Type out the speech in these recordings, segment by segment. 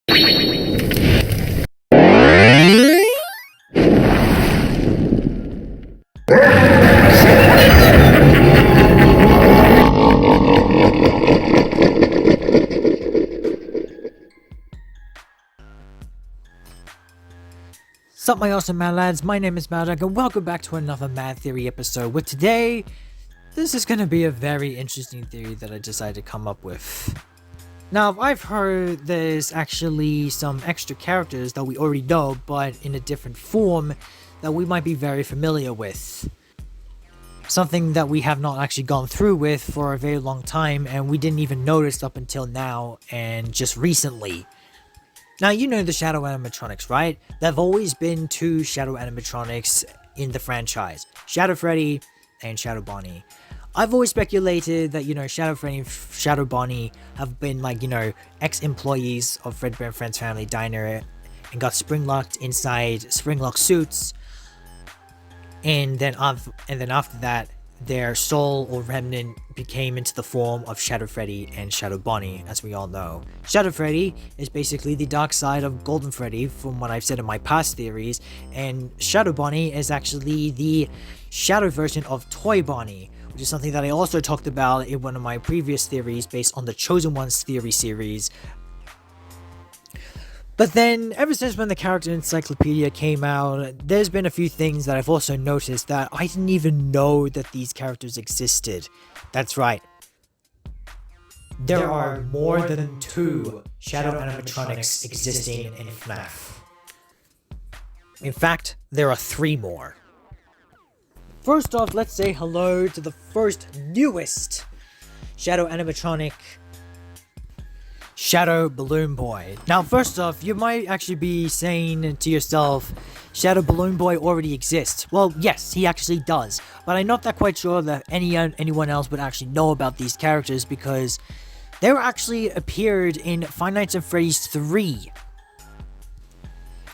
Sup my awesome mad lads, my name is Maddock and welcome back to another Mad Theory episode, where today, this is going to be a very interesting theory that I decided to come up with. Now, I've heard there's actually some extra characters that we already know, but in a different form that we might be very familiar with. Something that we have not actually gone through with for a very long time, and we didn't even notice up until now and just recently. Now, you know the Shadow Animatronics, right? There have always been two Shadow Animatronics in the franchise. Shadow Freddy and Shadow Bonnie. I've always speculated that, Shadow Freddy and Shadow Bonnie have been, ex-employees of Fredbear and Friends Family Diner and got spring-locked inside spring-locked suits. And then after that, their soul or remnant became into the form of Shadow Freddy and Shadow Bonnie, as we all know. Shadow Freddy is basically the dark side of Golden Freddy, from what I've said in my past theories, and Shadow Bonnie is actually the shadow version of Toy Bonnie, which is something that I also talked about in one of my previous theories based on the Chosen Ones theory series. But then, ever since when the character encyclopedia came out, there's been a few things that I've also noticed that I didn't even know that these characters existed. That's right. There are more than two Shadow Animatronics existing in Fnaf. In fact, there are three more. First off, let's say hello to the first newest Shadow Animatronic, Shadow Balloon Boy. Now, first off, you might actually be saying to yourself, Shadow Balloon Boy already exists. Well, yes, he actually does, but I'm not that quite sure that anyone else would actually know about these characters because they were actually appeared in Five Nights at Freddy's 3.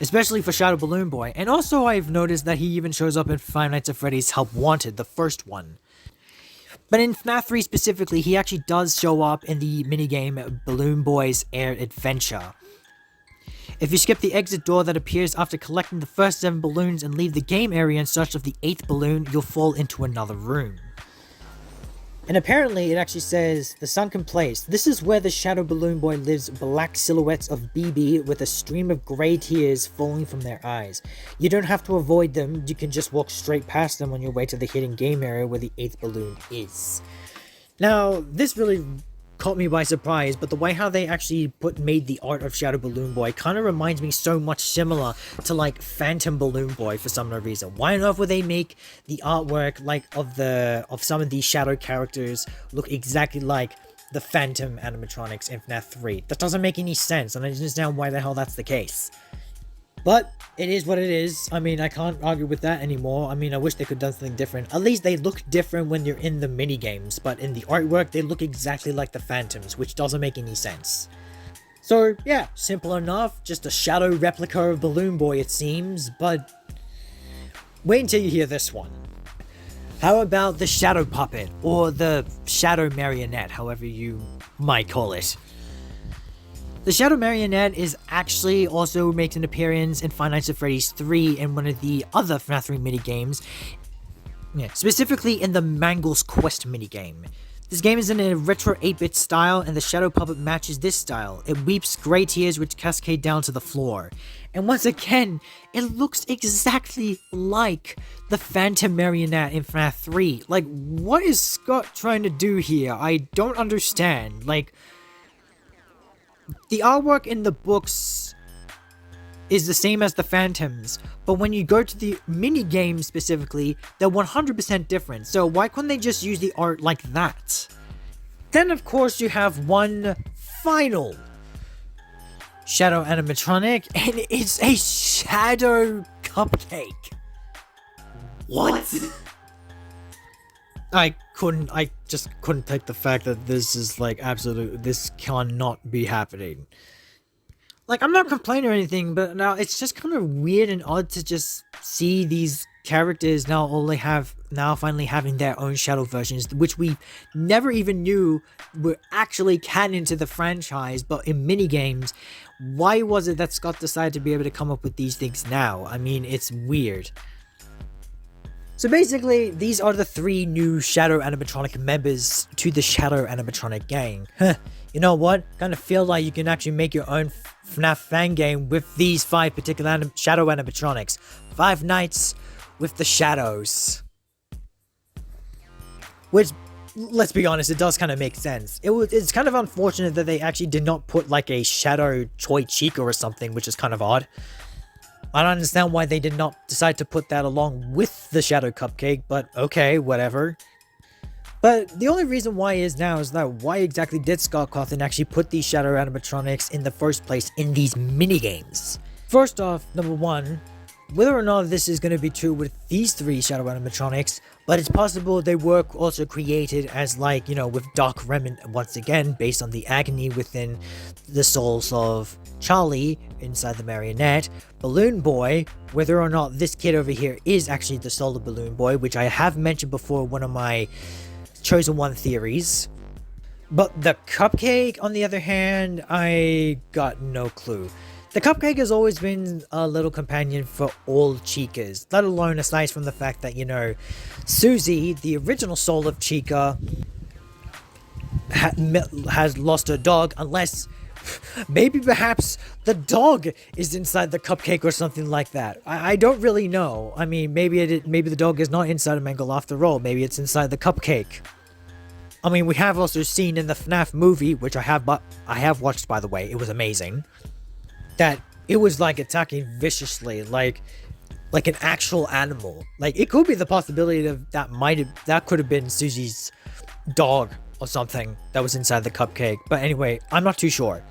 Especially for Shadow Balloon Boy. And also, I've noticed that he even shows up in Five Nights at Freddy's Help Wanted, the first one. But in FNAF 3 specifically, he actually does show up in the minigame Balloon Boy's Air Adventure. If you skip the exit door that appears after collecting the first 7 balloons and leave the game area in search of the 8th balloon, you'll fall into another room. And apparently it actually says, the sunken place. This is where the Shadow Balloon Boy lives, black silhouettes of BB with a stream of grey tears falling from their eyes. You don't have to avoid them, you can just walk straight past them on your way to the hidden game area where the 8th balloon is. Now, this really caught me by surprise, but the way how they actually made the art of Shadow Balloon Boy kind of reminds me so much similar to Phantom Balloon Boy for some reason. Why on earth would they make the artwork of some of these Shadow characters look exactly like the Phantom animatronics in FNAF 3? That doesn't make any sense, and I don't understand why the hell that's the case. But it is what it is. I mean, I can't argue with that anymore. I mean, I wish they could have done something different. At least they look different when you're in the minigames, but in the artwork, they look exactly like the Phantoms, which doesn't make any sense. So, yeah, simple enough. Just a shadow replica of Balloon Boy, it seems, but wait until you hear this one. How about the Shadow Puppet, or the Shadow Marionette, however you might call it? The Shadow Marionette is actually also makes an appearance in Five Nights at Freddy's 3 and one of the other FNAF 3 minigames, specifically in the Mangle's Quest minigame. This game is in a retro 8-bit style, and the Shadow Puppet matches this style. It weeps grey tears which cascade down to the floor. And once again, it looks exactly like the Phantom Marionette in FNAF 3. What is Scott trying to do here? I don't understand. The artwork in the books is the same as the Phantoms, but when you go to the minigame specifically, they're 100% different, so why couldn't they just use the art like that? Then of course you have one final Shadow animatronic, and it's a Shadow Cupcake. What? I just couldn't take the fact that this is this cannot be happening. I'm not complaining or anything, but now it's just kind of weird and odd to just see these characters now now finally having their own Shadow versions, which we never even knew were actually canon to the franchise, but in minigames. Why was it that Scott decided to be able to come up with these things now? I mean, it's weird. So basically, these are the 3 new Shadow animatronic members to the Shadow animatronic gang. You know what? Kind of feel like you can actually make your own FNAF fan game with these 5 particular Shadow animatronics. 5 Nights with the Shadows. Which, let's be honest, it does kind of make sense. It's kind of unfortunate that they actually did not put like a Shadow Toy Chica or something, which is kind of odd. I don't understand why they did not decide to put that along with the Shadow Cupcake, but okay, whatever. But the only reason why is that why exactly did Scott Cawthon actually put these Shadow animatronics in the first place in these minigames? First off, number 1, whether or not this is going to be true with these 3 Shadow animatronics, but it's possible they were also created as like, you know, with Dark Remnant once again, based on the agony within the souls of Charlie inside the marionette. Balloon Boy, whether or not this kid over here is actually the soul of Balloon Boy, which I have mentioned before, one of my Chosen One theories. But the Cupcake, on the other hand, I got no clue. The Cupcake has always been a little companion for all Chicas, let alone aside from the fact that, you know, Susie, the original soul of Chica, has lost her dog, unless maybe perhaps the dog is inside the Cupcake or something like that. I don't really know. I mean, maybe the dog is not inside of Mangle after all. Maybe it's inside the Cupcake. I mean, we have also seen in the FNAF movie, which I have watched, by the way. It was amazing. That it was like attacking viciously, like an actual animal. Like, it could be the possibility that could have been Susie's dog or something that was inside the Cupcake. But anyway, I'm not too sure.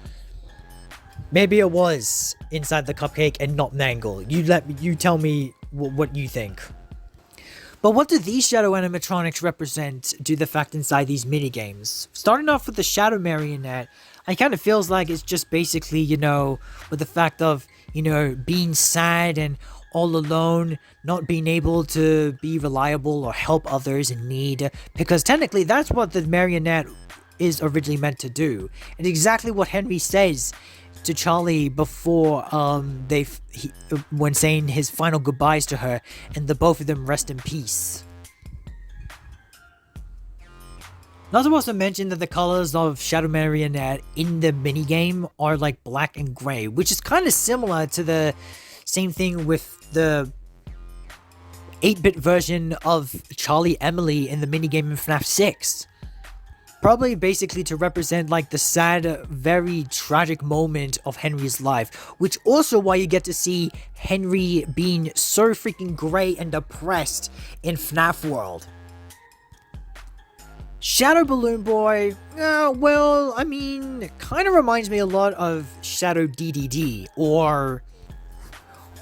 Maybe it was inside the Cupcake and not Mangle. You tell me what you think. But what do these Shadow animatronics represent to the fact inside these minigames? Starting off with the Shadow Marionette, I kind of feels like it's just basically, you know, with the fact of, you know, being sad and all alone, not being able to be reliable or help others in need, because technically that's what the marionette is originally meant to do. And exactly what Henry says to Charlie before when saying his final goodbyes to her, and the both of them rest in peace. Not to also mention that the colors of Shadow Marionette in the minigame are like black and gray, which is kind of similar to the same thing with the 8-bit version of Charlie Emily in the minigame in FNAF 6. Probably basically to represent like the sad, very tragic moment of Henry's life, which also why you get to see Henry being so freaking gray and depressed in FNAF World. Shadow Balloon Boy, well, I mean, kind of reminds me a lot of Shadow DeeDee, or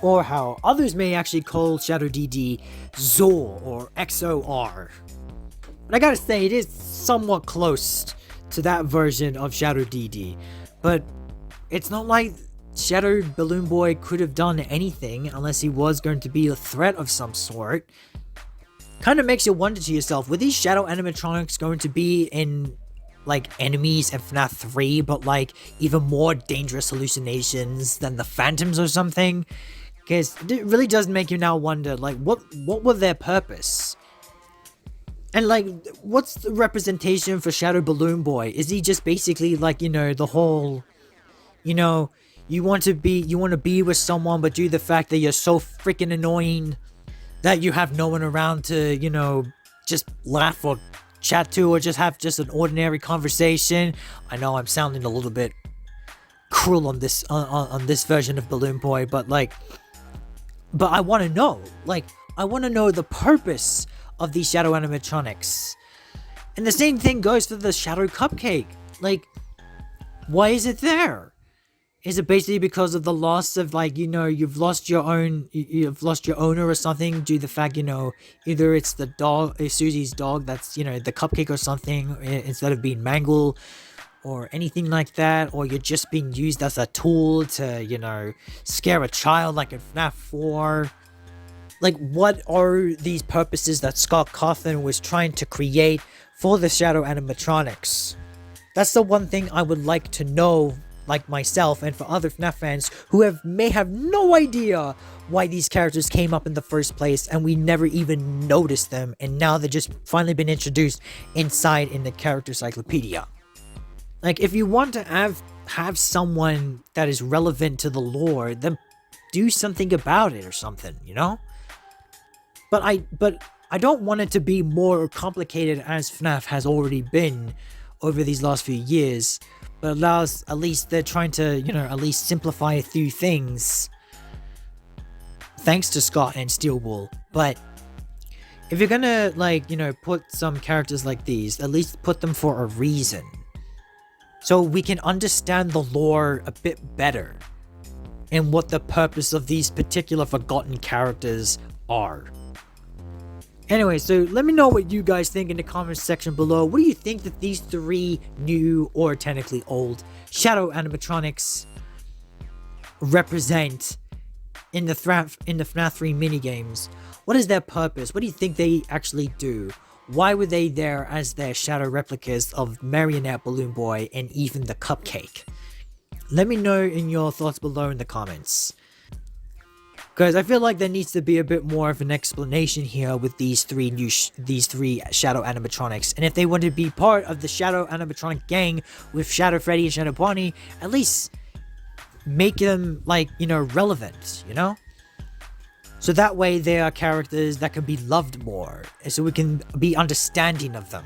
how others may actually call Shadow DeeDee Zor or XOR. And I gotta say, it is somewhat close to that version of Shadow DeeDee, but it's not like Shadow Balloon Boy could have done anything unless he was going to be a threat of some sort. Kind of makes you wonder to yourself, were these Shadow animatronics going to be in like enemies in FNAF 3, but like even more dangerous hallucinations than the phantoms or something? Because it really does make you now wonder, like, what were their purpose? And like, what's the representation for Shadow Balloon Boy? Is he just basically like, you know, the whole, you know, you want to be with someone, but due to the fact that you're so freaking annoying that you have no one around to, you know, just laugh or chat to, or just have just an ordinary conversation? I know I'm sounding a little bit cruel on this on this version of Balloon Boy, but like, but I want to know, like, I want to know the purpose of these Shadow animatronics. And the same thing goes for the Shadow Cupcake. Like, why is it there? Is it basically because of the loss of, like, you know, you've lost your owner or something due to the fact, you know, either it's the dog, Susie's dog that's, you know, the Cupcake or something, instead of being Mangle or anything like that, or you're just being used as a tool to, you know, scare a child like in FNAF 4. Like, what are these purposes that Scott Cawthon was trying to create for the Shadow animatronics? That's the one thing I would like to know, like myself and for other FNAF fans who may have no idea why these characters came up in the first place and we never even noticed them, and now they've just finally been introduced inside in the character cyclopedia. Like, if you want to have someone that is relevant to the lore, then do something about it or something, you know? But I don't want it to be more complicated as FNAF has already been over these last few years, but allows, at least they're trying to, you know, at least simplify a few things thanks to Scott and Steelwool. But if you're gonna, like, you know, put some characters like these, at least put them for a reason, so we can understand the lore a bit better and what the purpose of these particular forgotten characters are. Anyway, so let me know what you guys think in the comments section below. What do you think that these 3 new, or technically old, Shadow animatronics represent in the FNAF 3 minigames? What is their purpose? What do you think they actually do? Why were they there as their shadow replicas of Marionette, Balloon Boy, and even the Cupcake? Let me know in your thoughts below in the comments. Because I feel like there needs to be a bit more of an explanation here with these 3 Shadow animatronics. And if they want to be part of the Shadow animatronic gang with Shadow Freddy and Shadow Bonnie, at least make them, like, you know, relevant, you know? So that way they are characters that can be loved more, and so we can be understanding of them.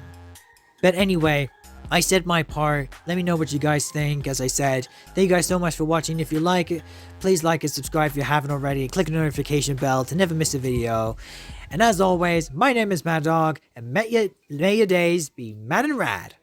But anyway, I said my part. Let me know what you guys think. As I said, thank you guys so much for watching. If you like it, please like and subscribe if you haven't already. Click the notification bell to never miss a video. And as always, my name is Mad Dog, and may your days be mad and rad.